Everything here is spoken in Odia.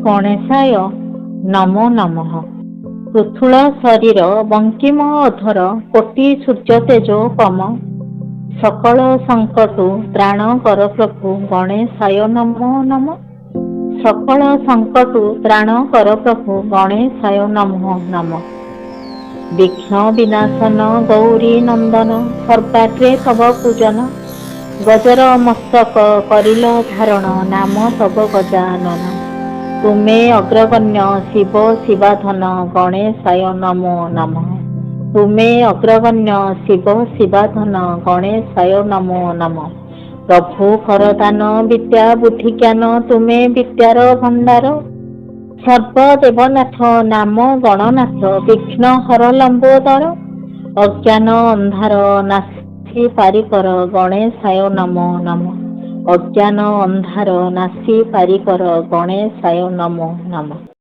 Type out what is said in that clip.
ଗଣେଶାୟ ନମୋ ନମଃ। ପୃଥୁଳ ଶରୀର ବଙ୍କିମ ଅଧର କୋଟି ସୂର୍ଯ୍ୟ ତେଜୋପମ। ସକଳ ସଙ୍କଟୁ ତ୍ରାଣ କର ପ୍ରଭୁ ଗଣେଶାୟ ନମୋ ନମଃ। ସକଳ ସଙ୍କଟୁ ତ୍ରାଣ କର ପ୍ରଭୁ ଗଣେଶାୟ ନମୋ ନମଃ। ବିଘ୍ନ ବିନାଶନ ଗୌରୀ ନନ୍ଦନ ସର୍ବାଗ୍ରେ ତବ ପୂଜନ। ଗଜର ମସ୍ତକ କରିଲ ଧାରଣ ନାମ ତବ ଗଜାନନ। ତୁମେ ଅଗ୍ରଗଣ୍ୟ ଶିବ ଶିବାଧନ ଗଣେଶାୟ ନମୋ ନମଃ। ତୁମେ ଅଗ୍ରଗଣ୍ୟ ଶିବ ଶିବାଧନ ଗଣେଶାୟ ନମୋ ନମଃ। ପ୍ରଭୁ କରଦାନ ବିଦ୍ୟା ବୁଦ୍ଧି ଜ୍ଞାନ ତୁମେ ବିଦ୍ୟାର ଭଣ୍ଡାର। ସର୍ବଦେବନାଥ ନାମ ଗଣନାଥ ବିଘ୍ନ ହର ଲମ୍ବୋଦର। ଅଜ୍ଞାନ ଅନ୍ଧାର ନାଶି ପାରିକର ଗଣେଶାୟ ନମୋ ନମଃ। ଅଜ୍ଞାନ ଅନ୍ଧାର ନାଶି ପାରିକର ଗଣେଶାୟ ନମୋ ନମଃ।